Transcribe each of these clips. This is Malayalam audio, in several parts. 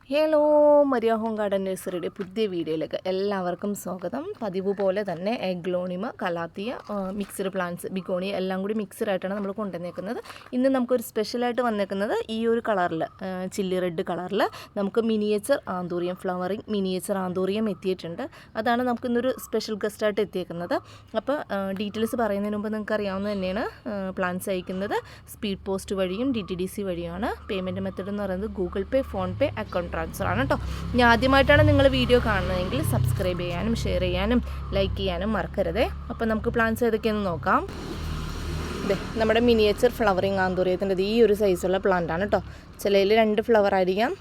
ഹലോ മരിയ ഹോം ഗാർഡൻ നഴ്സറിയുടെ പുതിയ വീഡിയോയിലേക്ക് എല്ലാവർക്കും സ്വാഗതം. പതിവ് പോലെ തന്നെ aglaonema, calathea, mixed plants, begonia എല്ലാം കൂടി മിക്സ്ഡ് ആയിട്ടാണ് നമ്മൾ കൊണ്ടുവന്നേക്കുന്നത്. ഇന്ന് നമുക്കൊരു സ്പെഷ്യലായിട്ട് വന്നേക്കുന്നത് ഈ ഒരു കളറിൽ, ചില്ലി റെഡ് കളറിൽ നമുക്ക് miniature anthurium, flowering miniature anthurium എത്തിയിട്ടുണ്ട്. അതാണ് നമുക്കിന്നൊരു സ്പെഷ്യൽ ഗസ്റ്റായിട്ട് എത്തിയേക്കുന്നത്. അപ്പോൾ ഡീറ്റെയിൽസ് പറയുന്നതിന് മുമ്പ് നിങ്ങൾക്ക് അറിയാവുന്ന തന്നെയാണ്, പ്ലാന്റ്സ് അയക്കുന്നത് സ്പീഡ് പോസ്റ്റ് വഴിയും DTDC വഴിയാണ്. പേയ്മെൻറ്റ് മെത്തേഡ് എന്ന് പറയുന്നത് ഗൂഗിൾ പേ, ഫോൺ പേ, അക്കൗണ്ട് ട്രാൻസ്ഫർ ആണ് കേട്ടോ. ഇനി ആദ്യമായിട്ടാണ് നിങ്ങൾ വീഡിയോ കാണുന്നതെങ്കിൽ സബ്സ്ക്രൈബ് ചെയ്യാനും ഷെയർ ചെയ്യാനും ലൈക്ക് ചെയ്യാനും മറക്കരുതേ. അപ്പോൾ നമുക്ക് പ്ലാന്റ്സ് ഏതൊക്കെയെന്ന് നോക്കാം. ഇതെ നമ്മുടെ മിനിയേച്ചർ ഫ്ലവറിങ് ആന്തൂറിയത്തിൻ്റെ ഈ ഒരു സൈസുള്ള പ്ലാന്റ് ആണ് കേട്ടോ. ചിലയിൽ 2 ഫ്ലവർ ആയിരിക്കാം,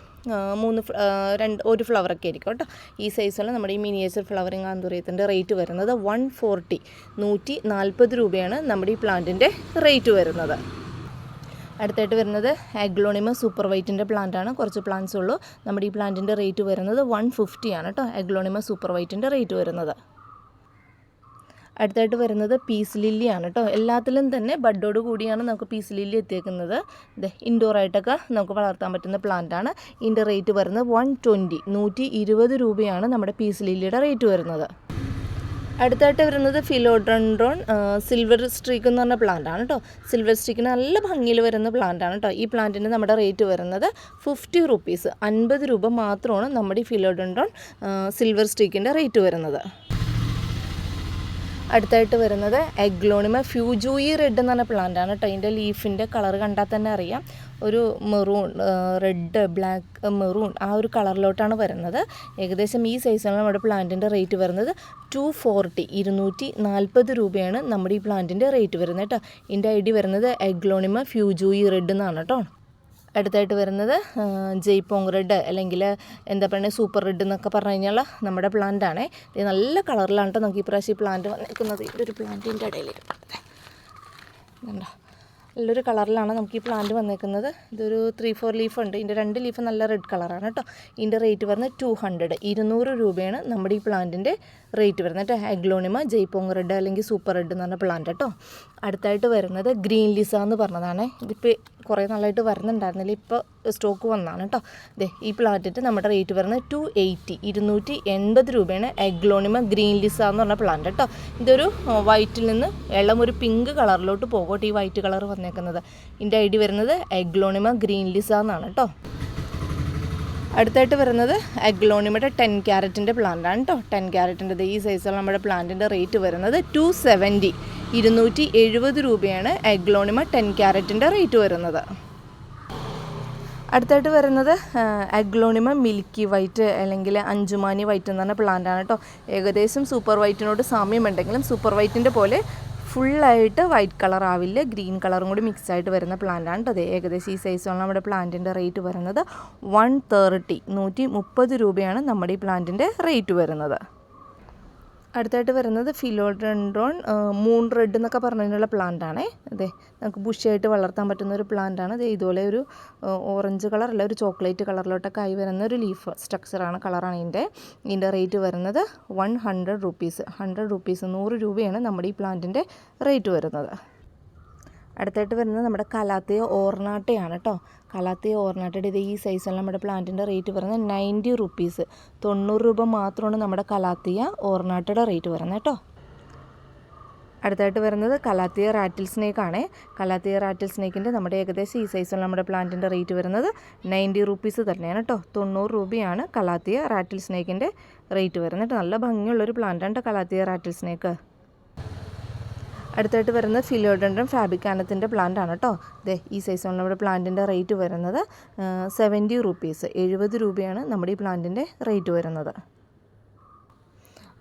1 ഫ്ലവറൊക്കെ ആയിരിക്കും കേട്ടോ. ഈ സൈസുള്ള നമ്മുടെ ഈ മിനിയേച്ചർ ഫ്ലവറിങ് ആന്തൂറിയത്തിൻ്റെ റേറ്റ് വരുന്നത് 140 രൂപയാണ് നമ്മുടെ ഈ പ്ലാന്റിൻ്റെ റേറ്റ് വരുന്നത്. അടുത്തായിട്ട് വരുന്നത് എഗ്ലോണിമ സൂപ്പർ വൈറ്റിൻ്റെ പ്ലാന്റാണ്. കുറച്ച് പ്ലാന്റ്സ് ഉള്ളൂ. നമ്മുടെ ഈ പ്ലാന്റിൻ്റെ റേറ്റ് വരുന്നത് 150 ആണ് കേട്ടോ. എഗ്ലോണിമ സൂപ്പർ വൈറ്റിൻ്റെ റേറ്റ് വരുന്നത്. അടുത്തായിട്ട് വരുന്നത് പീസ് ലില്ലിയാണ് കേട്ടോ. എല്ലാത്തിലും തന്നെ ബഡോട് കൂടിയാണ് നമുക്ക് പീസ് ലില്ലി എത്തിയേക്കുന്നത്. ഇൻഡോറായിട്ടൊക്കെ നമുക്ക് വളർത്താൻ പറ്റുന്ന പ്ലാന്റാണ്. ഇതിൻ്റെ റേറ്റ് വരുന്നത് 120 രൂപയാണ് നമ്മുടെ പീസ് ലില്ലിയുടെ റേറ്റ് വരുന്നത്. അടുത്തായിട്ട് വരുന്നത് ഫിലോഡെൻഡ്രോൺ സിൽവർ സ്ട്രീക്ക് എന്ന് പറഞ്ഞ പ്ലാന്റാണ് കേട്ടോ. സിൽവർ സ്ട്രീക്കിന് നല്ല ഭംഗിയിൽ വരുന്ന പ്ലാന്റാണ് കേട്ടോ. ഈ പ്ലാന്റിന് നമ്മുടെ റേറ്റ് വരുന്നത് 50 റുപ്പീസ്, 50 രൂപ മാത്രമാണ് നമ്മുടെ ഈ ഫിലോഡെൻഡ്രോൺ സിൽവർ സ്ട്രീക്കിൻ്റെ റേറ്റ് വരുന്നത്. അടുത്തായിട്ട് വരുന്നത് എഗ്ലോണിമ ഫ്യൂജൂയി റെഡ് എന്ന് പറഞ്ഞ പ്ലാന്റാണ് കേട്ടോ. അതിൻ്റെ ലീഫിൻ്റെ കളർ കണ്ടാൽ തന്നെ അറിയാം, ഒരു മെറൂൺ, റെഡ്, ബ്ലാക്ക്, മെറൂൺ ആ ഒരു കളറിലോട്ടാണ് വരുന്നത്. ഏകദേശം ഈ സൈസാണ് നമ്മുടെ പ്ലാന്റിൻ്റെ റേറ്റ് വരുന്നത് 240 രൂപയാണ് നമ്മുടെ ഈ പ്ലാന്റിൻ്റെ റേറ്റ് വരുന്നത് കേട്ടോ. ഇതിൻ്റെ ID വരുന്നത് എഗ്ലോണിമ ഫ്യൂജൂയി റെഡ് എന്നാണ് കേട്ടോ. അടുത്തായിട്ട് വരുന്നത് ജയ്പോങ് റെഡ്, അല്ലെങ്കിൽ എന്താ പറയുക സൂപ്പർ റെഡ് എന്നൊക്കെ പറഞ്ഞു കഴിഞ്ഞാൽ നമ്മുടെ പ്ലാന്റാണേ. ഇത് നല്ല കളറിലാണ് കേട്ടോ നമുക്ക് ഈ പ്രാവശ്യം ഈ പ്ലാന്റ് വന്നിരിക്കുന്നത്. ഇതൊരു പ്ലാന്റിൻ്റെ ഇടയിൽ കണ്ടോ, നല്ലൊരു കളറിലാണ് നമുക്ക് ഈ പ്ലാന്റ് വന്നേക്കുന്നത്. ഇതൊരു 3-4 ലീഫ് ഉണ്ട്. ഇതിൻ്റെ 2 ലീഫ് നല്ല റെഡ് കളറാണ് കേട്ടോ. ഇതിൻ്റെ റേറ്റ് വരുന്നത് 200 രൂപയാണ് നമ്മുടെ ഈ പ്ലാന്റിൻ്റെ റേറ്റ് വരുന്നത് കേട്ടോ. എഗ്ലോണിമ ജയ്പോങ് റെഡ് അല്ലെങ്കിൽ സൂപ്പർ റെഡ് എന്ന് പറഞ്ഞ പ്ലാന്റ് കേട്ടോ. അടുത്തായിട്ട് വരുന്നത് ഗ്രീൻ ലിസ എന്ന് പറഞ്ഞതാണ്. ഇതിപ്പോൾ കുറേ നാളായിട്ട് വരുന്നുണ്ടായിരുന്നില്ല, ഇപ്പോൾ സ്റ്റോക്ക് വന്നതാണ് കേട്ടോ. ഈ പ്ലാന്റിൻ്റെ നമ്മുടെ റേറ്റ് വരുന്നത് 280 രൂപയാണ്. എഗ്ലോണിമ ഗ്രീൻ ലിസ എന്ന് പറഞ്ഞ പ്ലാന്റ് കേട്ടോ. ഇതൊരു വൈറ്റിൽ നിന്ന് ഒരു പിങ്ക് കളറിലോട്ട് പോകട്ടെ ഈ വൈറ്റ് കളർ വന്നേക്കുന്നത്. ഇതിൻ്റെ ID വരുന്നത് എഗ്ലോണിമ ഗ്രീൻ ലിസ എന്നാണ് കേട്ടോ. അടുത്തായിട്ട് വരുന്നത് എഗ്ലോണിമയുടെ 10 ക്യാരറ്റിൻ്റെ പ്ലാന്റാണ് കേട്ടോ. 10 ക്യാരറ്റിൻ്റെ ഈ സൈസുള്ള നമ്മുടെ പ്ലാന്റിൻ്റെ റേറ്റ് വരുന്നത് 270 രൂപയാണ് എഗ്ലോണിമ 10 ക്യാരറ്റിൻ്റെ റേറ്റ് വരുന്നത്. അടുത്തായിട്ട് വരുന്നത് എഗ്ലോണിമ മിൽക്കി വൈറ്റ് അല്ലെങ്കിൽ അഞ്ചുമാനി വൈറ്റ് എന്ന് പറഞ്ഞ പ്ലാന്റാണ് കേട്ടോ. ഏകദേശം സൂപ്പർ വൈറ്റിനോട് സാമ്യമുണ്ടെങ്കിലും സൂപ്പർ വൈറ്റിൻ്റെ പോലെ ഫുള്ളായിട്ട് വൈറ്റ് കളർ ആവില്ല, ഗ്രീൻ കളറും കൂടി മിക്സ് ആയിട്ട് വരുന്ന പ്ലാന്റാണ് കേട്ടോ. ഏകദേശം ഈ സൈസുള്ള നമ്മുടെ പ്ലാന്റിൻ്റെ റേറ്റ് വരുന്നത് 130 രൂപയാണ് നമ്മുടെ ഈ പ്ലാന്റിൻ്റെ റേറ്റ് വരുന്നത്. അടുത്തായിട്ട് വരുന്നത് ഫിലോഡെൻഡ്രോൺ മൂൺ റെഡ് എന്നൊക്കെ പറഞ്ഞതിനുള്ള പ്ലാന്റാണേ. നമുക്ക് ബുഷായിട്ട് വളർത്താൻ പറ്റുന്ന ഒരു പ്ലാന്റാണ്. ഇതുപോലെ ഒരു ഓറഞ്ച് കളറല്ല, ഒരു ചോക്ലേറ്റ് കളറിലോട്ടൊക്കെ ആയി വരുന്ന ഒരു ലീഫ് സ്ട്രക്ചറാണ്, കളറാണ് ഇതിൻ്റെ റേറ്റ് വരുന്നത് 100 റുപ്പീസ്, 100 രൂപയാണ് നമ്മുടെ ഈ പ്ലാന്റിൻ്റെ റേറ്റ് വരുന്നത്. അടുത്തായിട്ട് വരുന്നത് നമ്മുടെ കലാത്തിയ ഓർണാട്ടയാണ് കേട്ടോ. കലാത്തിയ ഓർണാട്ടയുടെ ഈ സൈസുള്ള നമ്മുടെ പ്ലാന്റിൻ്റെ റേറ്റ് വരുന്നത് 90 റുപ്പീസ്, 90 രൂപ മാത്രമാണ് നമ്മുടെ കലാത്തിയ ഓർണാട്ടയുടെ റേറ്റ് വരുന്നത് കേട്ടോ. അടുത്തായിട്ട് വരുന്നത് കലാത്തിയ റാറ്റിൽ സ്നേക്കാണ്. കലാത്തിയ റാറ്റിൽ സ്നേക്കിൻ്റെ നമ്മുടെ ഏകദേശം ഈ സൈസുള്ള നമ്മുടെ പ്ലാന്റിൻ്റെ റേറ്റ് വരുന്നത് 90 റുപ്പീസ് തന്നെയാണ് കേട്ടോ. 90 രൂപയാണ് കലാത്തിയ റാറ്റിൽ സ്നേക്കിൻ്റെ റേറ്റ് വരുന്നത്. നല്ല ഭംഗിയുള്ളൊരു പ്ലാന്റാണ് കേട്ടോ കലാത്തിയ റാറ്റിൽ സ്നേക്ക്. അടുത്തായിട്ട് വരുന്നത് ഫിലോഡെൻഡ്രോൺ ഫാബിക്കാനത്തിൻ്റെ പ്ലാന്റാണ് കേട്ടോ. ഈ സൈസുള്ള നമ്മുടെ പ്ലാന്റിൻ്റെ റേറ്റ് വരുന്നത് 70 റുപ്പീസ്, 70 രൂപയാണ് നമ്മുടെ ഈ പ്ലാന്റിൻ്റെ റേറ്റ് വരുന്നത്.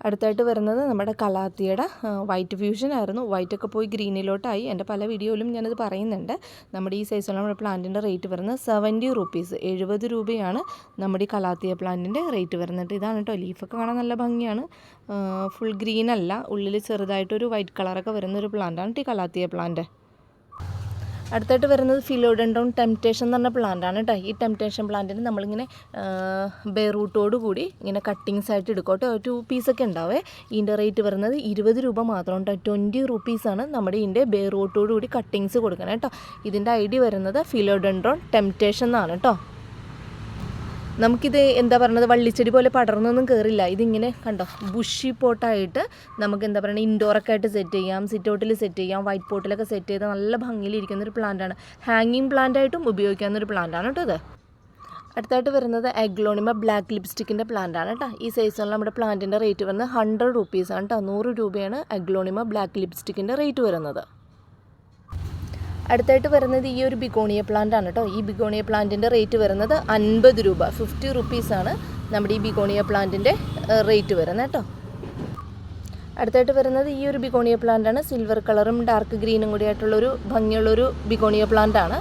അടുത്തായിട്ട് വരുന്നത് നമ്മുടെ കലാത്തിയുടെ വൈറ്റ് ഫ്യൂഷൻ ആയിരുന്നു. വൈറ്റൊക്കെ പോയി ഗ്രീനിലോട്ടായി. എൻ്റെ പല വീഡിയോയിലും ഞാനത് പറയുന്നുണ്ട്. നമ്മുടെ ഈ സൈസുള്ള നമ്മുടെ പ്ലാന്റിൻ്റെ റേറ്റ് വരുന്നത് 70 റുപ്പീസ്, 70 രൂപയാണ് നമ്മുടെ ഈ കലാത്തിയ പ്ലാന്റിൻ്റെ റേറ്റ് വരുന്നത്. ഇതാണ് കേട്ടോ. ലീഫൊക്കെ കാണാൻ നല്ല ഭംഗിയാണ്. ഫുൾ ഗ്രീൻ അല്ല, ഉള്ളിൽ ചെറുതായിട്ടൊരു വൈറ്റ് കളറൊക്കെ വരുന്നൊരു പ്ലാന്റാണ് ഈ കലാത്തിയ പ്ലാന്റ്. അടുത്തായിട്ട് വരുന്നത് ഫിലോഡെൻഡ്രോൺ ടെംപ്റ്റേഷൻ എന്ന് പറഞ്ഞ പ്ലാന്റാണ് കേട്ടോ. ഈ ടെംപ്റ്റേഷൻ പ്ലാന്റിന് നമ്മളിങ്ങനെ ബെയർ കൂടി ഇങ്ങനെ കട്ടിങ്സ് ആയിട്ട് എടുക്കും കേട്ടോ. 2 പീസൊക്കെ ഉണ്ടാവേ. ഇതിൻ്റെ റേറ്റ് വരുന്നത് 20 രൂപ മാത്രം കേട്ടോ. 20 റുപ്പീസാണ് നമ്മുടെ ഇതിൻ്റെ ബെയർ കൂടി കട്ടിങ്സ് കൊടുക്കണം കേട്ടോ. ഇതിൻ്റെ ID വരുന്നത് ഫിലോഡെൻഡ്രോൺ ടെംപ്റ്റേഷൻ എന്നാണ് കേട്ടോ. നമുക്കിത് എന്താ പറയുന്നത് വള്ളിച്ചെടി പോലെ പടർന്നൊന്നും കയറില്ല. ഇതിങ്ങനെ കണ്ടോ ബുഷി പോട്ടായിട്ട് നമുക്ക് എന്താ പറയുക ഇൻഡോറൊക്കെ ആയിട്ട് സെറ്റ് ചെയ്യാം, സിറ്റ് ഔട്ടിൽ സെറ്റ് ചെയ്യാം, വൈറ്റ് പോട്ടിലൊക്കെ സെറ്റ് ചെയ്ത് നല്ല ഭംഗിയിലിരിക്കുന്നൊരു പ്ലാന്റാണ്. ഹാങ്ങിങ് പ്ലാന്റായിട്ടും ഉപയോഗിക്കാവുന്നൊരു പ്ലാന്റാണ് കേട്ടോ ഇത്. അടുത്തായിട്ട് വരുന്നത് അഗ്ലോണിമ ബ്ലാക്ക് ലിപ്സ്റ്റിക്കിൻ്റെ പ്ലാന്റാണ് കേട്ടോ. ഈ സൈസിലുള്ള നമ്മുടെ പ്ലാന്റിൻ്റെ റേറ്റ് വരുന്നത് 100 റുപ്പീസാണ് കേട്ടോ. 100 രൂപയാണ് അഗ്ലോണിമ ബ്ലാക്ക് ലിപ്സ്റ്റിക്കിൻ്റെ റേറ്റ് വരുന്നത്. അടുത്തായിട്ട് വരുന്നത് ഈ ഒരു ബിഗോണിയ പ്ലാന്റ് ആണ് കേട്ടോ. ഈ ബിഗോണിയ പ്ലാന്റിൻ്റെ റേറ്റ് വരുന്നത് 50 രൂപ, 50 റുപ്പീസാണ് നമ്മുടെ ഈ ബിഗോണിയ പ്ലാന്റിൻ്റെ റേറ്റ് വരുന്നത് കേട്ടോ. അടുത്തായിട്ട് വരുന്നത് ഈ ഒരു ബിഗോണിയ പ്ലാന്റാണ്. സിൽവർ കളറും ഡാർക്ക് ഗ്രീനും കൂടി ആയിട്ടുള്ളൊരു ഭംഗിയുള്ളൊരു ബിഗോണിയ പ്ലാന്റാണ്.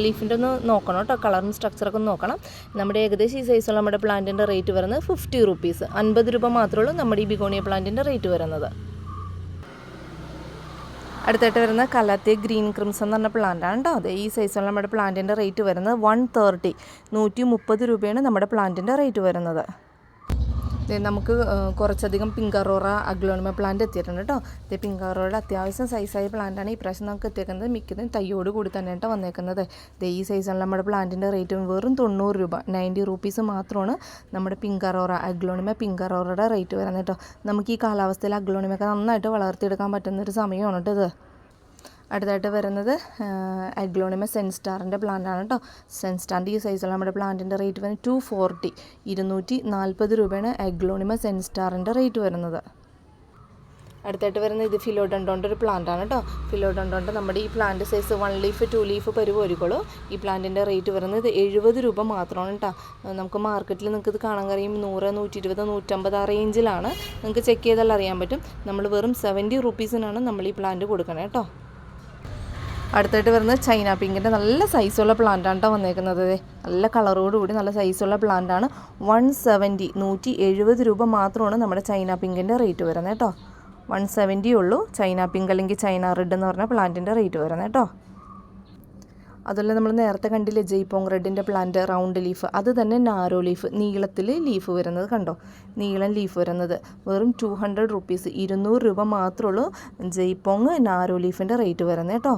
ലീഫിൻ്റെ ഒന്ന് നോക്കണം കേട്ടോ, കളറും സ്ട്രക്ചറൊക്കെ ഒന്ന് നോക്കണം. നമ്മുടെ ഏകദേശം ഈ സൈസുള്ള നമ്മുടെ പ്ലാന്റിൻ്റെ റേറ്റ് വരുന്നത് 50 റുപ്പീസ്, 50 രൂപ മാത്രമേ ഉള്ളൂ നമ്മുടെ ഈ ബിഗോണിയ പ്ലാന്റിൻ്റെ റേറ്റ് വരുന്നത്. അടുത്തായിട്ട് വരുന്ന കലാത്തിയ ഗ്രീൻ ക്രിംസൺ എന്ന് പറഞ്ഞ പ്ലാന്റാണ് കേട്ടോ. അതെ ഈ സൈസുള്ള നമ്മുടെ പ്ലാന്റിൻ്റെ റേറ്റ് വരുന്നത് 130, 130 രൂപയാണ് നമ്മുടെ പ്ലാന്റിൻ്റെ റേറ്റ് വരുന്നത്. നമുക്ക് കുറച്ചധികം പിങ്കറോറ അഗ്ലോണിമ പ്ലാന്റ് എത്തിയിട്ടുണ്ട് കേട്ടോ. ഇത് പിങ്കറോറയുടെ അത്യാവശ്യം സൈസായ പ്ലാന്റാണ് ഈ പ്രാവശ്യം നമുക്ക് എത്തിയേക്കുന്നത്. മിക്കതും തയ്യോട് കൂടി തന്നെ കേട്ടോ വന്നേക്കുന്നത്. ഈ സൈസുള്ള നമ്മുടെ പ്ലാന്റിൻ്റെ റേറ്റ് വെറും 90 രൂപ, 90 റുപ്പീസ് മാത്രമാണ് നമ്മുടെ പിങ്കറോറ അഗ്ലോണിമ പിങ്കറോറയുടെ റേറ്റ് വരുന്നത് കേട്ടോ. നമുക്ക് ഈ കാലാവസ്ഥയിൽ അഗ്ലോണിമയൊക്കെ നന്നായിട്ട് വളർത്തിയെടുക്കാൻ പറ്റുന്നൊരു സമയമാണ് കേട്ടോ ഇത്. അടുത്തായിട്ട് വരുന്നത് അഗ്ലോണിമ സെൻസ്റ്റാറിൻ്റെ പ്ലാന്റാണ് കേട്ടോ. സെൻസ്റ്റാറിൻ്റെ ഈ സൈസുള്ള നമ്മുടെ പ്ലാന്റിൻ്റെ റേറ്റ് വരുന്നത് 240, 240 രൂപയാണ് അഗ്ലോണിമ സെൻസ്റ്റാറിൻ്റെ റേറ്റ് വരുന്നത്. അടുത്തായിട്ട് വരുന്നത് ഇത് ഫിലോഡൻഡോൻ്റെ ഒരു പ്ലാന്റാണ് കേട്ടോ. ഫിലോഡൻഡോൻ്റെ നമ്മുടെ ഈ പ്ലാന്റ് സൈസ് 1 ലീഫ് 2 ലീഫ് പരിപോരിക്കുള്ളൂ. ഈ പ്ലാന്റിൻ്റെ റേറ്റ് വരുന്നത് 70 രൂപ മാത്രമാണ് കേട്ടോ. നമുക്ക് മാർക്കറ്റിൽ നിങ്ങൾക്ക് ഇത് കാണാൻ കഴിയും 100, 120, 150 ആ റേഞ്ചിലാണ്. നിങ്ങൾക്ക് ചെക്ക് ചെയ്താൽ അറിയാൻ പറ്റും. നമ്മൾ വെറും 70 റുപ്പീസിനാണ് നമ്മൾ ഈ പ്ലാന്റ് കൊടുക്കണേ കേട്ടോ. അടുത്തായിട്ട് വരുന്നത് ചൈന പിങ്കിൻ്റെ നല്ല സൈസുള്ള പ്ലാന്റാണ് കേട്ടോ വന്നേക്കുന്നത്. നല്ല കളറോടുകൂടി നല്ല സൈസുള്ള പ്ലാന്റാണ്. 170, 170 രൂപ മാത്രമാണ് നമ്മുടെ ചൈന പിങ്കിൻ്റെ റേറ്റ് വരുന്നത് കേട്ടോ. 170 ഉള്ളൂ ചൈന പിങ്ക് അല്ലെങ്കിൽ ചൈന റെഡ് എന്ന് പറഞ്ഞ പ്ലാന്റിൻ്റെ റേറ്റ് വരുന്നത് കേട്ടോ. അതുപോലെ നമ്മൾ നേരത്തെ കണ്ടില്ലേ ജയ്പോങ് റെഡിൻ്റെ പ്ലാന്റ് റൗണ്ട് ലീഫ്, അത് തന്നെ നാരോ ലീഫ്, നീളത്തിൽ ലീഫ് വരുന്നത് കണ്ടോ, നീളം ലീഫ് വരുന്നത് വെറും 200 റുപ്പീസ്, 200 രൂപ മാത്രമേ ഉള്ളൂ ജയ്പോങ് നാരോ ലീഫിൻ്റെ റേറ്റ് വരുന്നത് കേട്ടോ.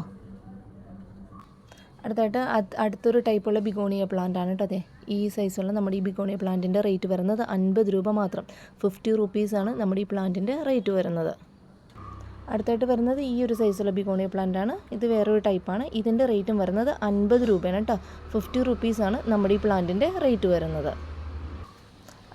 അടുത്തായിട്ട് അടുത്തൊരു ടൈപ്പുള്ള ബിഗോണിയ പ്ലാന്റ് ആണ് കേട്ടോ. അതെ ഈ സൈസുള്ള നമ്മുടെ ഈ ബിഗോണിയ പ്ലാന്റിൻ്റെ റേറ്റ് വരുന്നത് 50 രൂപ മാത്രം, 50 റുപ്പീസാണ് നമ്മുടെ ഈ പ്ലാന്റിൻ്റെ റേറ്റ് വരുന്നത്. അടുത്തായിട്ട് വരുന്നത് ഈ ഒരു സൈസുള്ള ബിഗോണിയ പ്ലാന്റ് ആണ്. ഇത് വേറൊരു ടൈപ്പാണ്. ഇതിൻ്റെ റേറ്റും വരുന്നത് 50 രൂപയാണ് കേട്ടോ. 50 റുപ്പീസാണ് നമ്മുടെ ഈ പ്ലാന്റിൻ്റെ റേറ്റ് വരുന്നത്.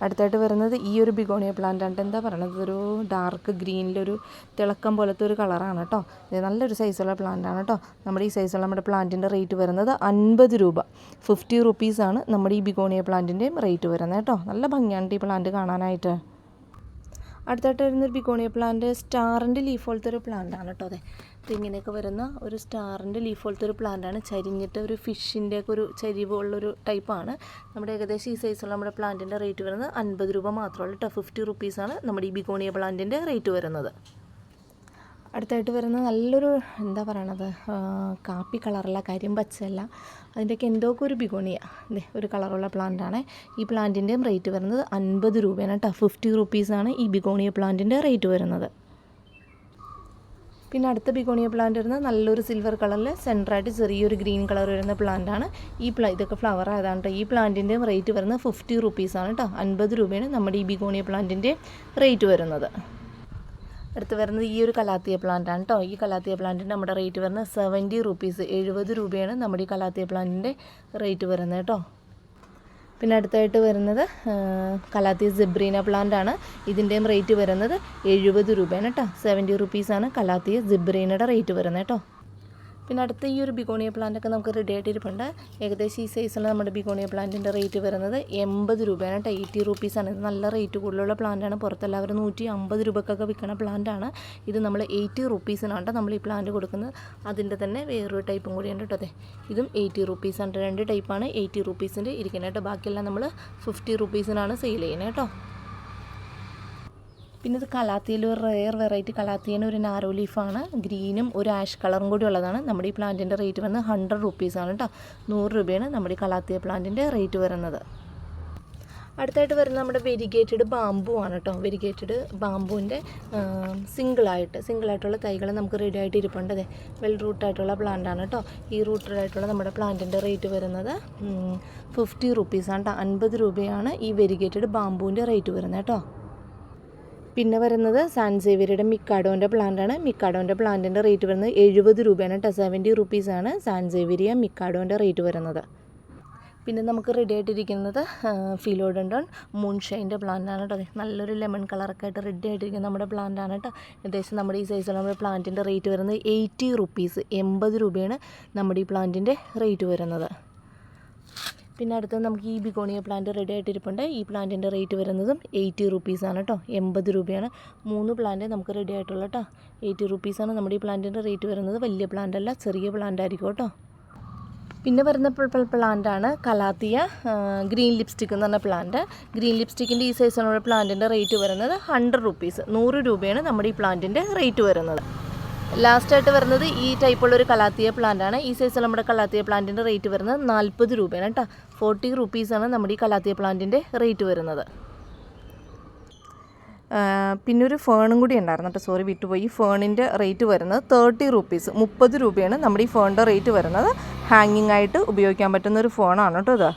അടുത്തായിട്ട് വരുന്നത് ഈ ഒരു ബിഗോണിയ പ്ലാന്റ് ആണ്. എന്താ പറയണത്, ഒരു ഡാർക്ക് ഗ്രീനിലൊരു തിളക്കം പോലത്തെ ഒരു കളറാണ് കേട്ടോ. ഇത് നല്ലൊരു സൈസുള്ള പ്ലാന്റ് ആണ് കേട്ടോ. നമ്മുടെ ഈ സൈസുള്ള നമ്മുടെ പ്ലാന്റിൻ്റെ റേറ്റ് വരുന്നത് 50 രൂപ, 50 റുപ്പീസാണ് നമ്മുടെ ഈ ബിഗോണിയ പ്ലാന്റിൻ്റെയും റേറ്റ് വരുന്നത് കേട്ടോ. നല്ല ഭംഗിയാണ് ഈ പ്ലാന്റ് കാണാനായിട്ട്. അടുത്തായിട്ട് വരുന്നൊരു ബിഗോണിയ പ്ലാന്റ് സ്റ്റാറിൻ്റെ ലീഫ് പോലത്തെ ഒരു പ്ലാന്റാണ് കേട്ടോ. അതെ ഇങ്ങനെയൊക്കെ വരുന്ന ഒരു സ്റ്റാറിൻ്റെ ലീഫ് പോലത്തെ ഒരു പ്ലാന്റാണ്. ചരിഞ്ഞിട്ട് ഒരു ഫിഷിൻ്റെയൊക്കെ ഒരു ചരിവുള്ളൊരു ടൈപ്പാണ്. നമ്മുടെ ഏകദേശം ഈ സൈസുള്ള നമ്മുടെ പ്ലാന്റിൻ്റെ റേറ്റ് വരുന്നത് 50 രൂപ മാത്രമേ കേട്ടോ. 50 റുപ്പീസാണ് നമ്മുടെ ഈ ബിഗോണിയ പ്ലാന്റിൻ്റെ റേറ്റ് വരുന്നത്. അടുത്തായിട്ട് വരുന്നത് നല്ലൊരു എന്താ പറയണത് കാപ്പി കളറുള്ള കരിമ്പച്ചല്ല അതിൻ്റെയൊക്കെ എന്തൊക്കെ ഒരു ബിഗോണിയ ഒരു കളറുള്ള പ്ലാന്റാണ്. ഈ പ്ലാന്റിൻ്റെയും റേറ്റ് വരുന്നത് 50 രൂപയാണ് കേട്ടോ. 50 റുപ്പീസാണ് ഈ ബിഗോണിയ പ്ലാന്റിൻ്റെ റേറ്റ് വരുന്നത്. പിന്നെ അടുത്ത ബിഗോണിയ പ്ലാന്റ് വരുന്നത് നല്ലൊരു സിൽവർ കളറിൽ സെൻറ്ററായിട്ട് ചെറിയൊരു ഗ്രീൻ കളർ വരുന്ന പ്ലാന്റാണ്. ഇതൊക്കെ ഫ്ലവർ ആയതാണ് കേട്ടോ. ഈ പ്ലാന്റിൻ്റെയും റേറ്റ് വരുന്നത് 50 റുപ്പീസാണ് കേട്ടോ. 50 രൂപയാണ് നമ്മുടെ ഈ ബിഗോണിയ പ്ലാന്റിൻ്റെ റേറ്റ് വരുന്നത്. അടുത്ത് വരുന്നത് ഈ ഒരു കലാത്തിയ പ്ലാന്റ് ആണ് കേട്ടോ. ഈ കലാത്തിയ പ്ലാന്റിൻ്റെ നമ്മുടെ റേറ്റ് വരുന്നത് 70 റുപ്പീസ്, 70 രൂപയാണ് നമ്മുടെ ഈ കലാത്തിയ പ്ലാന്റിൻ്റെ റേറ്റ് വരുന്നത് കേട്ടോ. പിന്നെ അടുത്തായിട്ട് വരുന്നത് കലാത്തിയ സിബ്രീന പ്ലാന്റ് ആണ്. ഇതിൻ്റെയും റേറ്റ് വരുന്നത് 70 രൂപയാണ് കേട്ടോ. 70 റുപ്പീസാണ് കലാത്തിയ സിബ്രീനയുടെ റേറ്റ് വരുന്നത് കേട്ടോ. പിന്നെ അടുത്ത ഈ ഒരു ബിഗോണിയ പ്ലാന്റൊക്കെ നമുക്ക് റെഡി ആയിട്ടിരിപ്പുണ്ട്. ഏകദേശം ഈ സൈസുള്ള നമ്മുടെ ബിഗോണിയ പ്ലാന്റിൻ്റെ റേറ്റ് വരുന്നത് 80 രൂപയാണ് കേട്ടോ. 80 റുപ്പീസാണ്. ഇത് നല്ല റേറ്റ് കൂടുതലുള്ള പ്ലാന്റാണ്. പുറത്തെല്ലാവരും 150 രൂപക്കൊക്കെ വിൽക്കുന്ന പ്ലാന്റാണ്. ഇത് നമ്മൾ 80 റുപ്പീസിനാണ് കേട്ടോ നമ്മൾ ഈ പ്ലാന്റ് കൊടുക്കുന്നത്. അതിൻ്റെ തന്നെ വേറൊരു ടൈപ്പും കൂടിയുണ്ട് കേട്ടോ. അതെ ഇതും 80 റുപ്പീസാണ്. 2 ടൈപ്പാണ് 80 റുപ്പീസിൻ്റെ ഇരിക്കുന്നത് കേട്ടോ. ബാക്കിയെല്ലാം നമ്മൾ 50 റുപ്പീസിനാണ് സെയിൽ ചെയ്യുന്നത് കേട്ടോ. പിന്നെ ഇത് കലാത്തിയിൽ ഒരു റെയർ വെറൈറ്റി കലാത്തിയാണ്. ഒരു നാരോ ലീഫാണ്. ഗ്രീനും ഒരു ആഷ് കളറും കൂടി ഉള്ളതാണ്. നമ്മുടെ ഈ പ്ലാന്റിൻ്റെ റേറ്റ് വരുന്നത് 100 റുപ്പീസാണ് കേട്ടോ. 100 രൂപയാണ് നമ്മുടെ ഈ കലാത്തിയ പ്ലാന്റിൻ്റെ റേറ്റ് വരുന്നത്. അടുത്തായിട്ട് വരുന്ന നമ്മുടെ വെരിഗേറ്റഡ് ബാമ്പു ആണ് കേട്ടോ. വെരിഗേറ്റഡ് ബാമ്പുവിൻ്റെ സിംഗിളായിട്ടുള്ള തൈകൾ നമുക്ക് റെഡി ആയിട്ട് ഇരിപ്പുണ്ട്. അതെ, വെൽ റൂട്ടായിട്ടുള്ള പ്ലാന്റ് ആണ് കേട്ടോ. ഈ റൂട്ടഡ് ആയിട്ടുള്ള നമ്മുടെ പ്ലാന്റിൻ്റെ റേറ്റ് വരുന്നത് 50 റുപ്പീസാണ് കേട്ടോ. 50 രൂപയാണ് ഈ വെരിഗേറ്റഡ് ബാമ്പുവിൻ്റെ റേറ്റ് വരുന്നത് കേട്ടോ. പിന്നെ വരുന്നത് സാൻസേവിയറുടെ മിക്കാഡോൻ്റെ പ്ലാന്റാണ്. മിക്കാഡോൻ്റെ പ്ലാന്റിൻ്റെ റേറ്റ് വരുന്നത് 70 രൂപയാണ് കേട്ടോ. 70 റുപ്പീസാണ് സാൻസേവിയറിയ മിക്കാഡോൻ്റെ റേറ്റ് വരുന്നത്. പിന്നെ നമുക്ക് റെഡി ആയിട്ടിരിക്കുന്നത് ഫിലോഡൻഡോൺ മൂൺഷൈൻ്റെ പ്ലാന്റാണ് കേട്ടോ. നല്ലൊരു ലെമൺ കളറൊക്കെ ആയിട്ട് റെഡി ആയിട്ടിരിക്കുന്ന നമ്മുടെ പ്ലാന്റാണ് കേട്ടോ. ഏകദേശം നമ്മുടെ ഈ സൈസിലുള്ള നമ്മുടെ പ്ലാന്റിൻ്റെ റേറ്റ് വരുന്നത് 80 റുപ്പീസ്, 80 രൂപയാണ് നമ്മുടെ ഈ പ്ലാന്റിൻ്റെ റേറ്റ് വരുന്നത്. പിന്നെ അടുത്തത് നമുക്ക് ഈ ബിഗോണിയ പ്ലാന്റ് റെഡി ആയിട്ടിരിപ്പുണ്ട്. ഈ പ്ലാന്റിൻ്റെ റേറ്റ് വരുന്നതും 80 റുപ്പീസാണ് കേട്ടോ. 80 രൂപയാണ് 3 പ്ലാന്റ് നമുക്ക് റെഡി ആയിട്ടുള്ള കേട്ടോ. 80 റുപ്പീസാണ് നമ്മുടെ ഈ പ്ലാന്റിൻ്റെ റേറ്റ് വരുന്നത്. വലിയ പ്ലാന്റ് അല്ല, ചെറിയ പ്ലാന്റ് ആയിരിക്കും കേട്ടോ. പിന്നെ വരുന്ന പ്ലാന്റാണ് കലാത്തിയ ഗ്രീൻ ലിപ്സ്റ്റിക് എന്ന് പറഞ്ഞ പ്ലാന്റ്. ഗ്രീൻ ലിപ്സ്റ്റിക്കിൻ്റെ ഈ സൈസിലുള്ള പ്ലാന്റിൻ്റെ റേറ്റ് വരുന്നത് 100 റുപ്പീസ്, 100 രൂപയാണ് നമ്മുടെ ഈ പ്ലാന്റിൻ്റെ റേറ്റ് വരുന്നത്. ലാസ്റ്റായിട്ട് വരുന്നത് ഈ ടൈപ്പുള്ളൊരു കലാത്തിയ പ്ലാന്റാണ്. ഈ സൈസിൽ നമ്മുടെ കലാത്തിയ പ്ലാന്റിൻ്റെ റേറ്റ് വരുന്നത് 40 രൂപയാണ് കേട്ടോ. 40 റുപ്പീസാണ് നമ്മുടെ ഈ കലാത്തിയ പ്ലാന്റിൻ്റെ റേറ്റ് വരുന്നത്. പിന്നെ ഒരു ഫേണും കൂടി ഉണ്ടായിരുന്നു കേട്ടോ, സോറി വിട്ടുപോയി. ഈ ഫേണിൻ്റെ റേറ്റ് വരുന്നത് 30 റുപ്പീസ്, 30 രൂപയാണ് നമ്മുടെ ഈ ഫേണിൻ്റെ റേറ്റ് വരുന്നത്. ഹാങ്ങിങ് ആയിട്ട് ഉപയോഗിക്കാൻ പറ്റുന്ന ഒരു ഫോണാണ് കേട്ടോ ഇത്.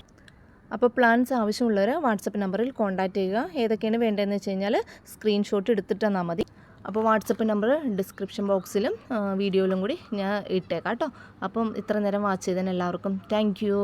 അപ്പോൾ പ്ലാൻസ് ആവശ്യമുള്ളവർ വാട്സപ്പ് നമ്പറിൽ കോൺടാക്റ്റ് ചെയ്യുക. ഏതൊക്കെയാണ് വേണ്ടതെന്ന് വെച്ച് കഴിഞ്ഞാൽ സ്ക്രീൻഷോട്ട് എടുത്തിട്ട് തന്നാൽ മതി. അപ്പോൾ വാട്സപ്പ് നമ്പർ ഡിസ്ക്രിപ്ഷൻ ബോക്സിലും വീഡിയോയിലും കൂടി ഞാൻ ഇട്ടേക്കാം കേട്ടോ. അപ്പം ഇത്ര നേരം വാച്ച് ചെയ്തതിന് എല്ലാവർക്കും താങ്ക് യു.